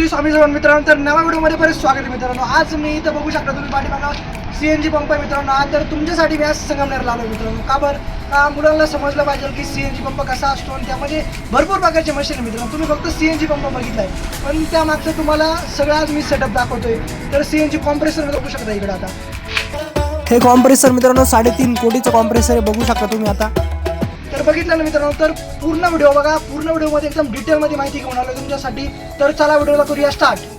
श्री स्वामी समर्थ मित्रांनो, तर नव्या व्हिडिओमध्ये परत स्वागत आहे मित्रांनो। आज मी इथं बघू शकता तुम्ही पाठीमागं CNG पंप आहे मित्रांनो। आज तर तुमच्यासाठी मी आज संगमनेरला आलो मित्रांनो। का बरं? का मुलांना समजलं पाहिजे की CNG पंप कसा असतो आणि त्यामध्ये भरपूर प्रकारचे मशीन आहे मित्रांनो। तुम्ही फक्त CNG पंप बघितलाय, पण त्यामागचं तुम्हाला सगळं आज मी सेटअप दाखवतोय। तर CNG कॉम्प्रेसर बघू शकता इकडे आता। हे कॉम्प्रेसर मित्रांनो 3.5 कोटीचं कॉम्प्रेसर आहे, बघू शकता तुम्ही आता। तर बघितलं ना मित्रांनो, तर पूर्ण व्हिडिओ बघा। पूर्ण व्हिडिओमध्ये एकदम डिटेलमध्ये माहिती घेऊन आलो तुमच्यासाठी। तर चला व्हिडिओला करूया स्टार्ट।